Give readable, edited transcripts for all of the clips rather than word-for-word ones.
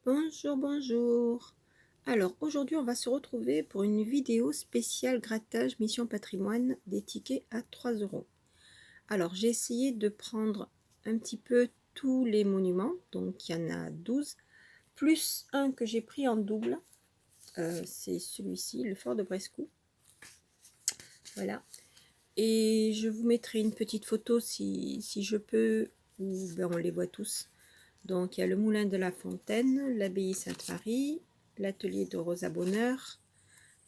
Bonjour, bonjour. Alors aujourd'hui on va se retrouver pour une vidéo spéciale grattage Mission Patrimoine des tickets à 3 euros. Alors j'ai essayé de prendre un petit peu tous les monuments, donc il y en a 12, plus un que j'ai pris en double, c'est celui-ci, le fort de Brescou. Voilà. Et je vous mettrai une petite photo si je peux, ou ben, on les voit tous. Donc il y a le moulin de la Fontaine, l'abbaye Sainte-Marie, l'atelier de Rosa Bonheur,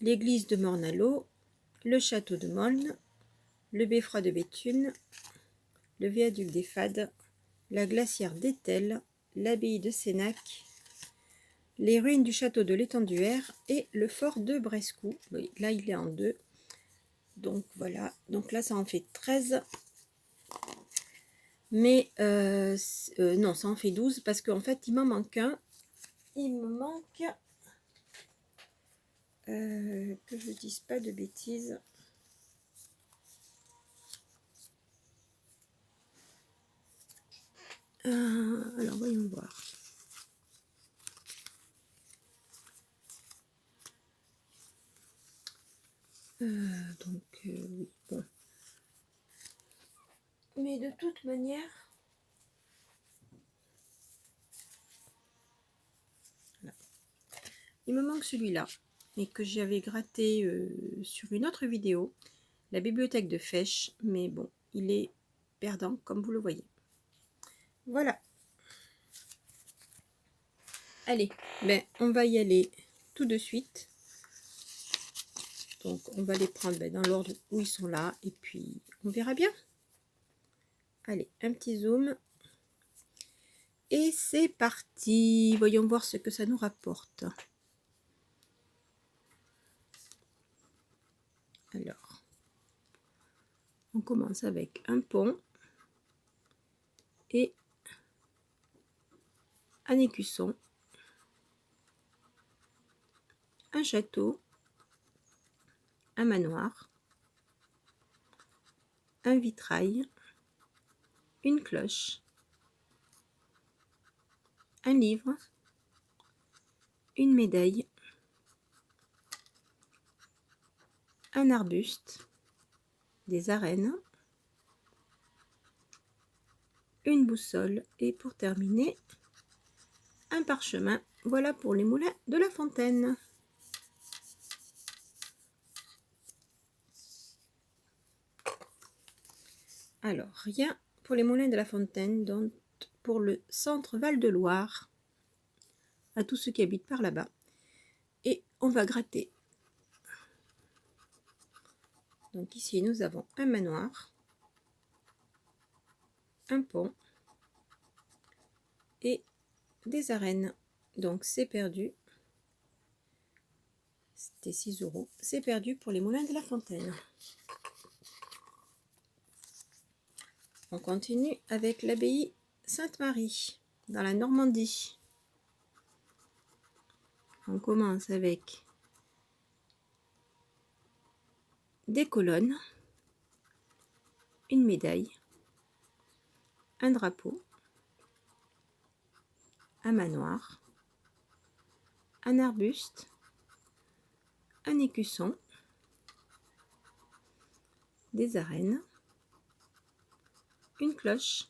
l'église de Mornalo, le château de Molne, le beffroi de Béthune, le viaduc des Fades, la glacière d'Etel, l'abbaye de Sénac, les ruines du château de l'Étenduère et le fort de Brescou. Oui, là il est en deux. Donc voilà, donc là ça en fait 13. Mais non, ça en fait 12 parce qu'en fait il m'en manque un. Il me manque, que je dise pas de bêtises. Alors voyons voir. Oui, bon. Mais de toute manière, voilà. Il me manque celui-là, et que j'avais gratté sur une autre vidéo, la bibliothèque de Fèche, mais bon, il est perdant, comme vous le voyez. Voilà. Allez, ben, on va y aller tout de suite. Donc, on va les prendre dans l'ordre où ils sont là, et puis on verra bien. Allez, un petit zoom. Et c'est parti. Voyons voir ce que ça nous rapporte. Alors, on commence avec un pont et un écusson, un château, un manoir, un vitrail, une cloche, un livre, une médaille, un arbuste, des arènes, une boussole et pour terminer, un parchemin. Voilà pour les moulins de la Fontaine. Alors, rien pour les moulins de la Fontaine, donc pour le centre Val-de-Loire, à tous ceux qui habitent par là-bas. Et on va gratter. Donc ici, nous avons un manoir, un pont et des arènes. Donc c'est perdu. C'était 6 euros. C'est perdu pour les moulins de la Fontaine. On continue avec l'abbaye Sainte-Marie dans la Normandie. On commence avec des colonnes, une médaille, un drapeau, un manoir, un arbuste, un écusson, des arènes, une cloche,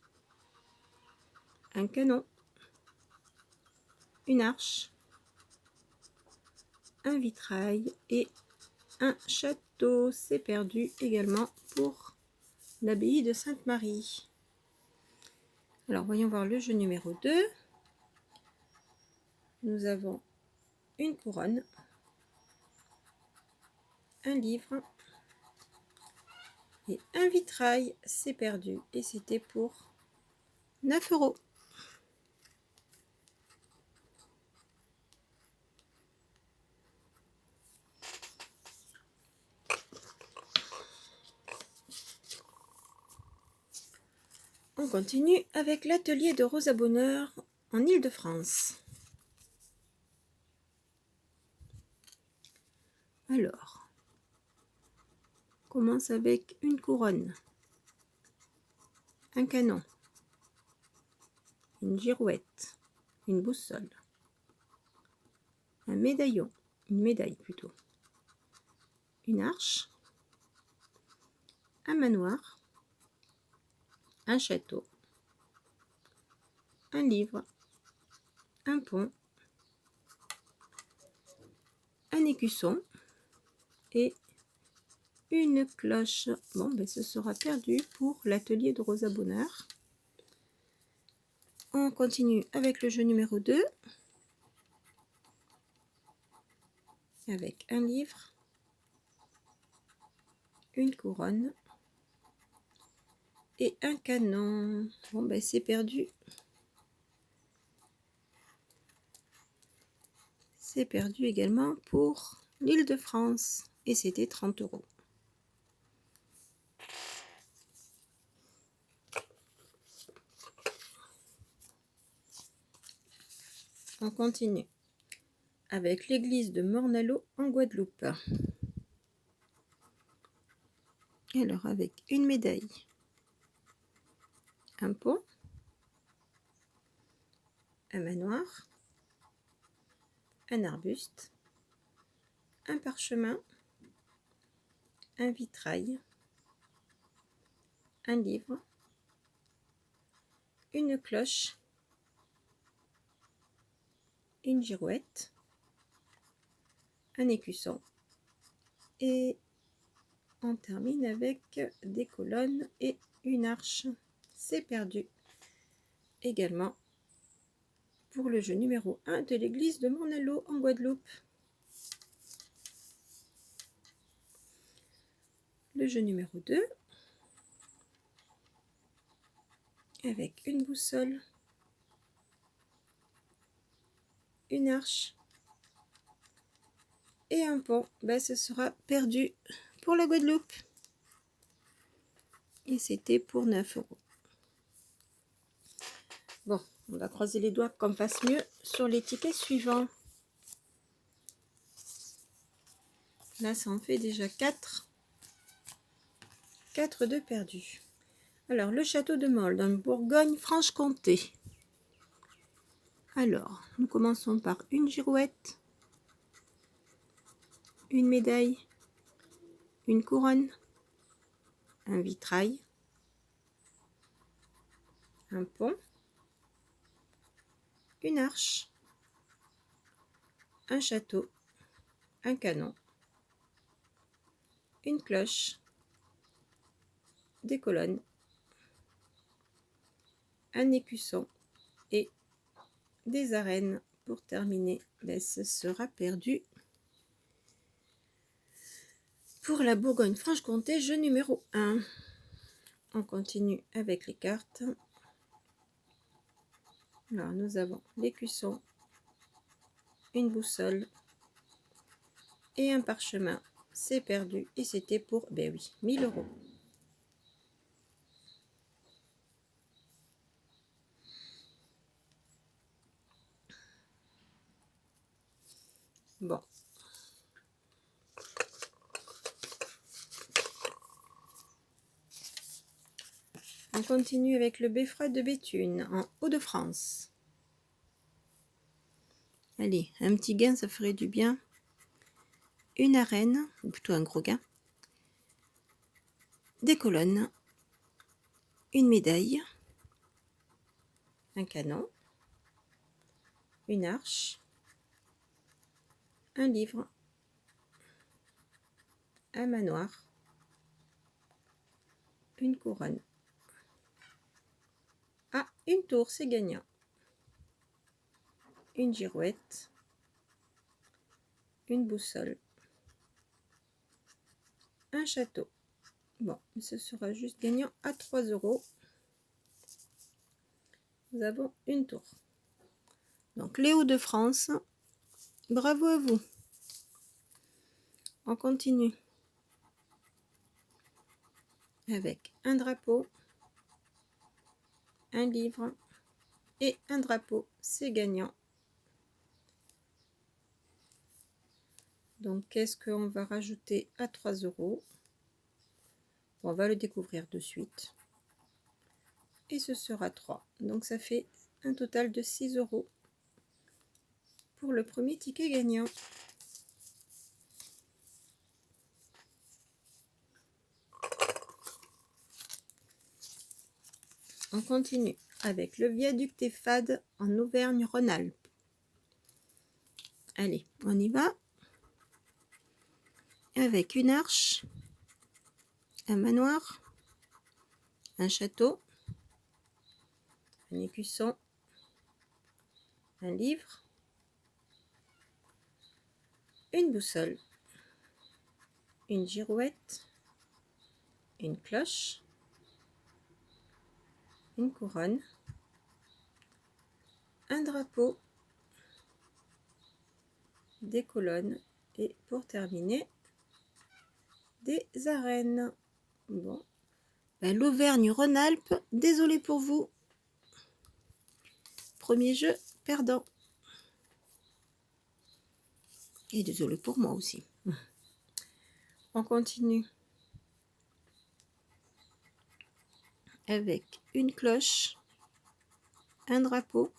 un canon, une arche, un vitrail et un château. C'est perdu également pour l'abbaye de Sainte-Marie. Alors voyons voir le jeu numéro 2. Nous avons une couronne, un livre et un vitrail. C'est perdu et c'était pour 9 euros. On continue avec l'atelier de Rosa Bonheur en Île-de-France. Alors, on commence avec une couronne, un canon, une girouette, une boussole, un médaillon, une médaille plutôt, une arche, un manoir, un château, un livre, un pont, un écusson et une cloche. Bon, ben ce sera perdu pour l'atelier de Rosa Bonheur. On continue avec le jeu numéro 2, avec un livre, une couronne et un canon. Bon, ben c'est perdu. C'est perdu également pour l'Île-de-France et c'était 30 €. On continue avec l'église de Morne-à-l'Eau en Guadeloupe. Alors avec une médaille, un pont, un manoir, un arbuste, un parchemin, un vitrail, un livre, une cloche, une girouette, un écusson et on termine avec des colonnes et une arche. C'est perdu également pour le jeu numéro 1 de l'église de Morne-à-l'Eau en Guadeloupe. Le jeu numéro 2 avec une boussole, une arche et un pont. Ben, ce sera perdu pour la Guadeloupe et c'était pour 9 €. Bon, on va croiser les doigts qu'on fasse mieux sur les tickets suivants. Là, ça en fait déjà 4. 4 de perdus. Alors, le château de Molde en Bourgogne-Franche-Comté. Alors, nous commençons par une girouette, une médaille, une couronne, un vitrail, un pont, une arche, un château, un canon, une cloche, des colonnes, un écusson et des arènes. Pour terminer, ben, ce sera perdu pour la Bourgogne-Franche-Comté, jeu numéro 1. On continue avec les cartes. Alors, nous avons l'écusson, une boussole et un parchemin. C'est perdu et c'était pour, ben oui, 1000 €. Bon. On continue avec le beffroi de Béthune en Hauts-de-France. Allez, un petit gain, ça ferait du bien. Une arène, ou plutôt un gros gain. Des colonnes. Une médaille. Un canon. Une arche. Un livre. Un manoir. Une couronne. Ah, une tour, c'est gagnant. Une girouette. Une boussole. Un château. Bon, ce sera juste gagnant à 3 €. Nous avons une tour. Donc, les Hauts-de-France, bravo à vous. On continue avec un drapeau, un livre et un drapeau. C'est gagnant. Donc, qu'est-ce qu'on va rajouter à 3 €? On va le découvrir de suite. Et ce sera 3. Donc, ça fait un total de 6 € pour le premier ticket gagnant. On continue avec le viaduc des Fades en Auvergne-Rhône-Alpes. Allez, on y va. Avec une arche, un manoir, un château, un écusson, un livre, une boussole, une girouette, une cloche, une couronne, un drapeau, des colonnes et pour terminer, des arènes. Bon, ben, l'Auvergne-Rhône-Alpes, désolé pour vous. Premier jeu perdant. Et désolé pour moi aussi. On continue avec une cloche, un drapeau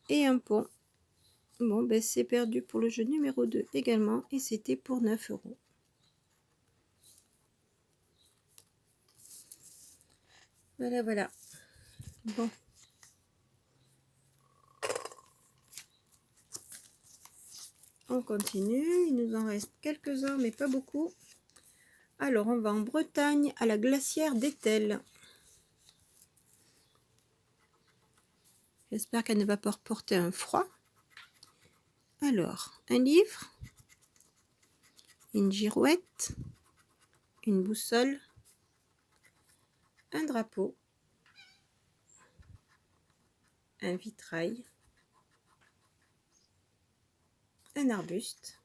et un pont. Bon, ben c'est perdu pour le jeu numéro 2 également et c'était pour 9 €. Voilà, voilà. Bon. On continue. Il nous en reste quelques-uns, mais pas beaucoup. Alors, on va en Bretagne, à la glacière d'Etel. J'espère qu'elle ne va pas reporter un froid. Alors, un livre, une girouette, une boussole, un drapeau, un vitrail, un arbuste,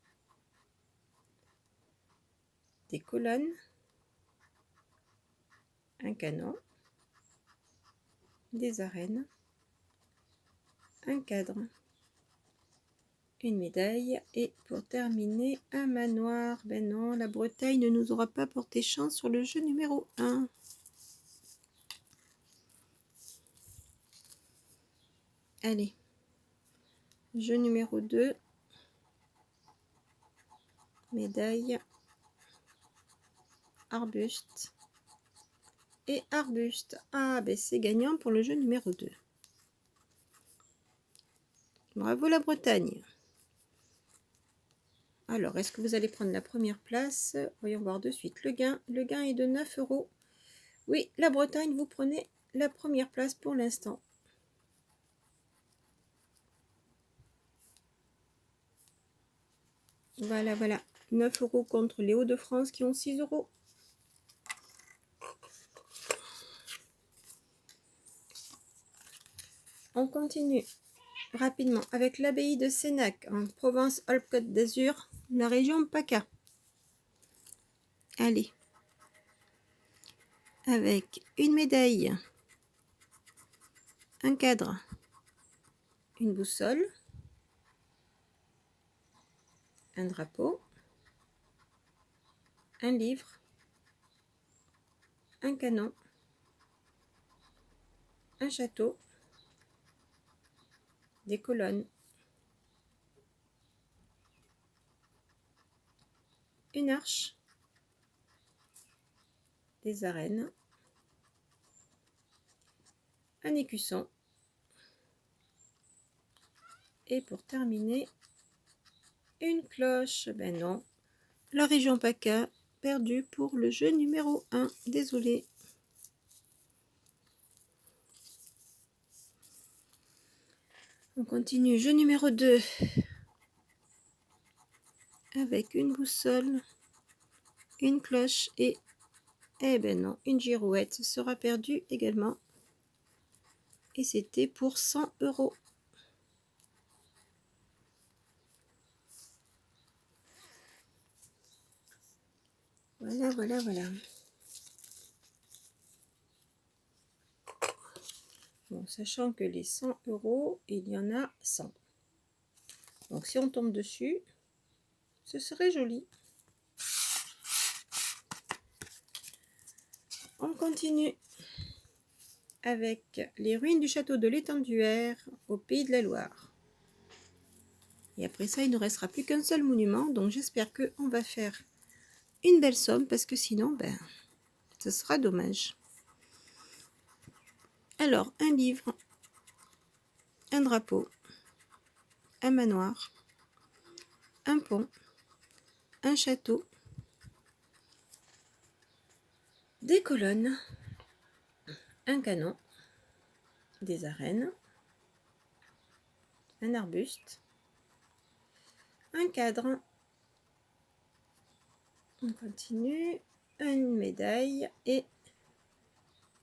des colonnes, un canon, des arènes, un cadre, une médaille et pour terminer un manoir. Ben non, la Bretagne ne nous aura pas porté chance sur le jeu numéro 1. Allez, jeu numéro 2, médaille, arbuste et arbuste. Ah ben c'est gagnant pour le jeu numéro 2. Bravo la Bretagne. Alors, est-ce que vous allez prendre la première place? Voyons voir de suite le gain. Le gain est de 9 €. Oui, la Bretagne, vous prenez la première place pour l'instant. Voilà, voilà. 9 € contre les Hauts-de-France qui ont 6 €. On continue rapidement avec l'abbaye de Sénac en Provence-Alpes-Côte d'Azur, la région PACA. Allez. Avec une médaille, un cadre, une boussole, un drapeau, un livre, un canon, un château, des colonnes, une arche, des arènes, un écusson et pour terminer une cloche. Ben non, la région PACA perdue pour le jeu numéro 1. Désolé. On continue, jeu numéro 2 avec une boussole, une cloche et eh ben non, une girouette sera perdue également. Et c'était pour 100 €. Voilà, voilà, voilà. Bon, sachant que les 100 €, il y en a 100. Donc si on tombe dessus, ce serait joli. On continue avec les ruines du château de l'Étenduère au Pays de la Loire. Et après ça, il ne restera plus qu'un seul monument. Donc j'espère qu'on va faire une belle somme parce que sinon, ben, ce sera dommage. Alors, un livre, un drapeau, un manoir, un pont, un château, des colonnes, un canon, des arènes, un arbuste, un cadre, on continue, une médaille et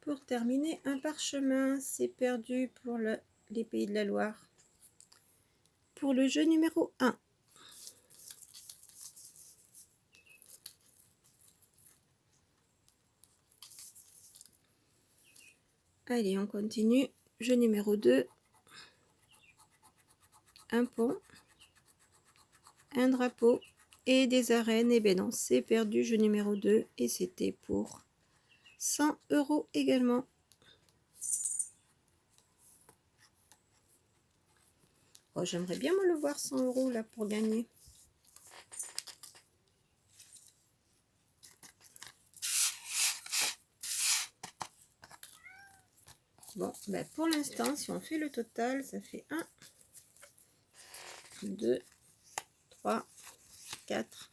pour terminer un parchemin. C'est perdu pour les Pays de la Loire. Pour le jeu numéro 1. Allez, on continue. Jeu numéro 2. Un pont, un drapeau et des arènes. Et ben non, c'est perdu, jeu numéro 2. Et c'était pour 100 € également. Oh, j'aimerais bien me le voir 100 € là pour gagner. Bon, ben pour l'instant, si on fait le total, ça fait 1, 2, 3, 4,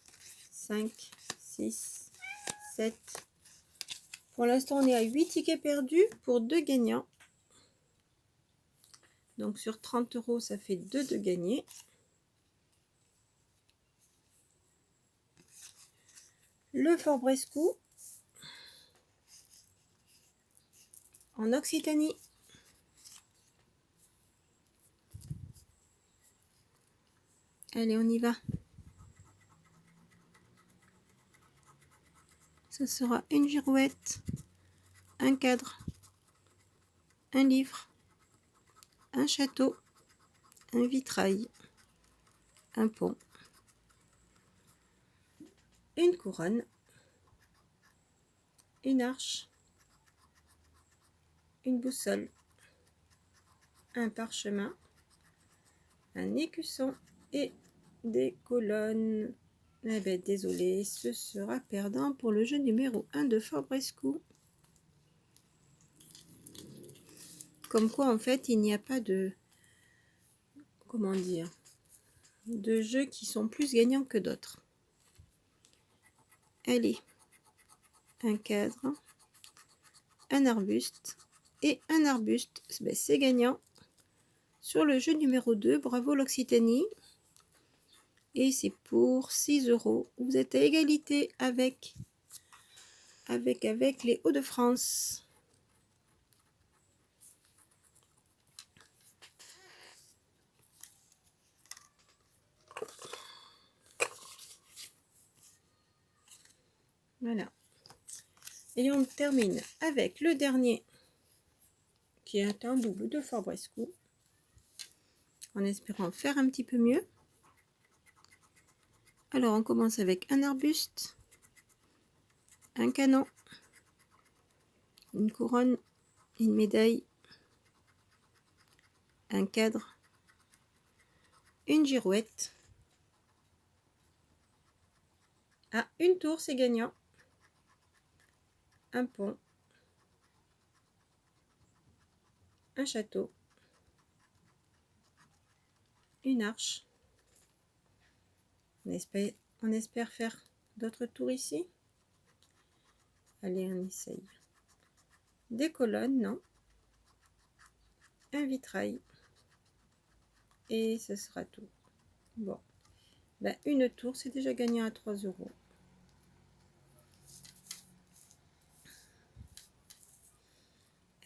5, 6, 7. Pour l'instant, on est à 8 tickets perdus pour 2 gagnants. Donc sur 30 €, ça fait 2 de gagnés. Le Fort Brescou en Occitanie. Allez, on y va. Ce sera une girouette, un cadre, un livre, un château, un vitrail, un pont, une couronne, une arche, une boussole, un parchemin, un écusson et des colonnes. Eh ben désolé, ce sera perdant pour le jeu numéro 1 de Fort Brescou. Comme quoi en fait il n'y a pas de, comment dire, de jeux qui sont plus gagnants que d'autres. Allez, un cadre, un arbuste et un arbuste, ben, c'est gagnant. Sur le jeu numéro 2, bravo l'Occitanie. Et c'est pour 6 €. Vous êtes à égalité avec les Hauts-de-France. Voilà. Et on termine avec le dernier, qui est un double de Fort Brescou, en espérant faire un petit peu mieux. Alors on commence avec un arbuste, un canon, une couronne, une médaille, un cadre, une girouette. Ah, une tour, c'est gagnant. Un pont, un château, une arche. On espère faire d'autres tours ici. Allez, on essaye. Des colonnes, non. Un vitrail. Et ce sera tout. Bon. Ben, une tour, c'est déjà gagné à 3 €.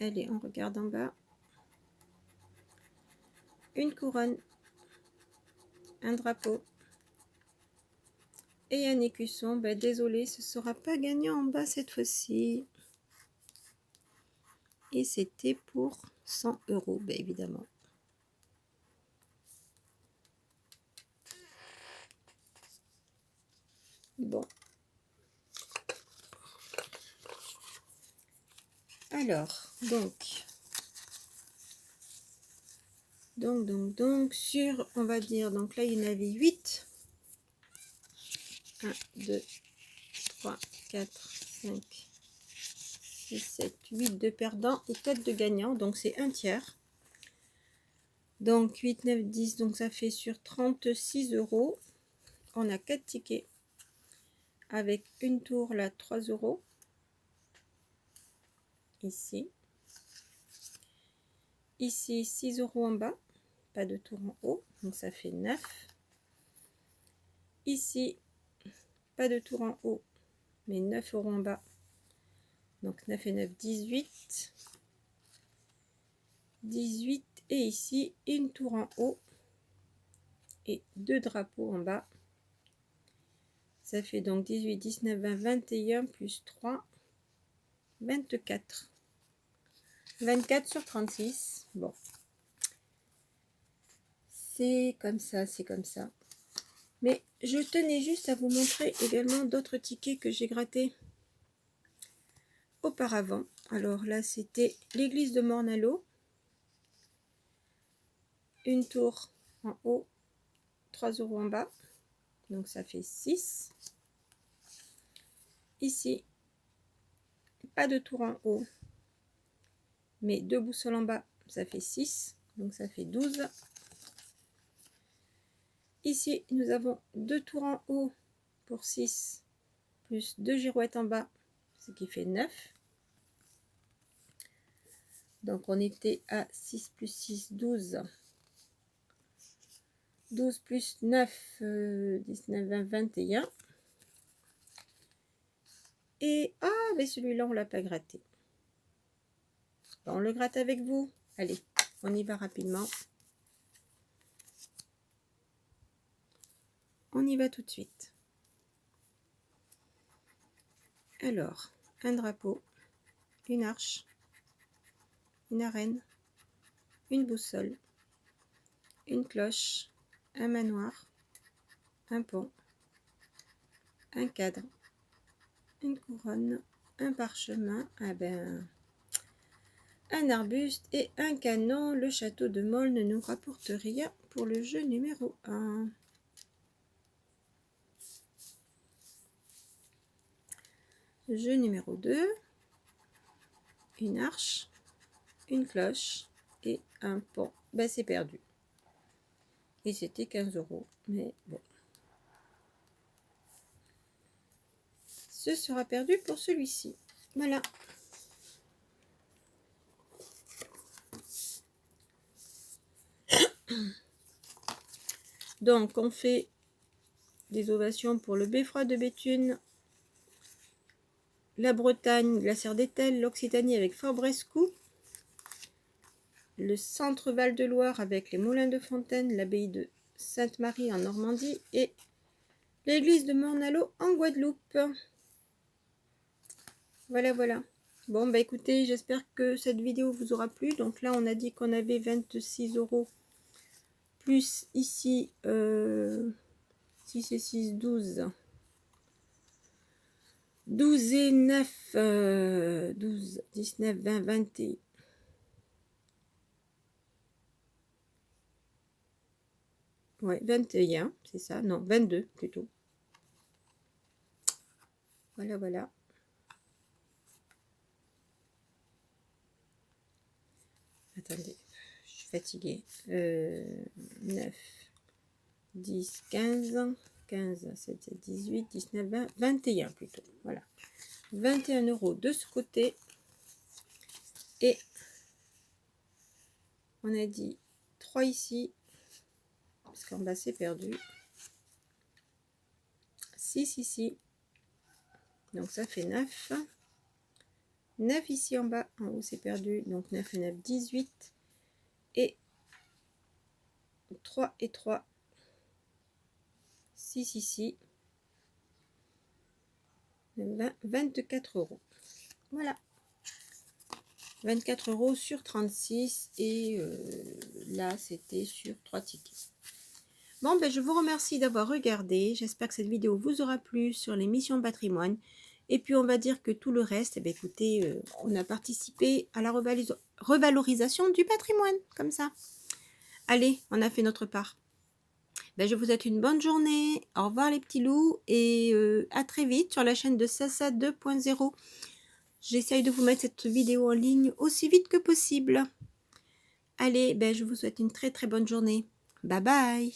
Allez, on regarde en bas. Une couronne, un drapeau et un écusson. Ben, désolé, ce ne sera pas gagnant en bas cette fois-ci. Et c'était pour 100 €, ben, évidemment. Bon. Alors, donc, Donc, sur, on va dire, donc là, il y en avait 8. 1, 2, 3, 4, 5, 6, 7, 8 de perdants et 4 de gagnants. Donc, c'est un tiers. Donc, 8, 9, 10. Donc, ça fait sur 36 €. On a 4 tickets. Avec une tour, là, 3 €. Ici. Ici, 6 € en bas. Pas de tour en haut. Donc, ça fait 9. Ici, pas de tour en haut. Mais 9 € en bas. Donc 9 et 9, 18. 18. Et ici, une tour en haut. Et 2 drapeaux en bas. Ça fait donc 18, 19, 20, 21 plus 3. 24. 24 sur 36. Bon. C'est comme ça, c'est comme ça. Mais je tenais juste à vous montrer également d'autres tickets que j'ai grattés auparavant. Alors là, c'était l'église de Morne-à-l'Eau. Une tour en haut, 3 € en bas. Donc ça fait 6. Ici, pas de tour en haut, mais 2 boussoles en bas, ça fait 6. Donc ça fait 12. Ici, nous avons 2 tours en haut pour 6, plus 2 girouettes en bas, ce qui fait 9. Donc on était à 6 plus 6, 12. 12 plus 9, 19, 20, 21. Et, ah, mais celui-là, on ne l'a pas gratté. On le gratte avec vous. Allez, on y va rapidement. On y va tout de suite. Alors, un drapeau, une arche, une arène, une boussole, une cloche, un manoir, un pont, un cadre, une couronne, un parchemin, un arbuste et un canon. Le château de Molles ne nous rapporte rien pour le jeu numéro 1. Jeu numéro 2, une arche, une cloche et un pont. Ben, c'est perdu. Et c'était 15 €. Mais bon. Ce sera perdu pour celui-ci. Voilà. Donc, on fait des ovations pour le Beffroi de Béthune, la Bretagne, Glacière d'Etel, l'Occitanie avec Fort-Brescou, le centre Val-de-Loire avec les Moulins de Fontaine, l'abbaye de Sainte-Marie en Normandie et l'église de Morne-à-l'Eau en Guadeloupe. Voilà, voilà. Bon, bah écoutez, j'espère que cette vidéo vous aura plu. Donc là, on a dit qu'on avait 26 € plus ici 6 et 6, 12. 12 et 9, 12, 19, 20, 21. Ouais, 21, c'est ça. Non, 22 plutôt. Voilà, voilà. Attendez, je suis fatiguée. 9, 10, 15, 15, 7, 7, 18, 19, 20, 21 plutôt. Voilà. 21 € de ce côté. Et on a dit 3 ici. Parce qu'en bas c'est perdu. 6 ici. Donc ça fait 9. 9 ici en bas. En haut c'est perdu. Donc 9 et 9, 18. Et 3 et 3. 6 ici. 24 €. Voilà. 24 € sur 36. Et là, c'était sur 3 tickets. Bon, ben, je vous remercie d'avoir regardé. J'espère que cette vidéo vous aura plu sur les missions patrimoine. Et puis, on va dire que tout le reste, eh bien, écoutez, on a participé à la revalorisation du patrimoine, comme ça. Allez, on a fait notre part. Ben, je vous souhaite une bonne journée. Au revoir les petits loups et à très vite sur la chaîne de Sasa 2.0. J'essaye de vous mettre cette vidéo en ligne aussi vite que possible. Allez, ben, je vous souhaite une très très bonne journée. Bye bye.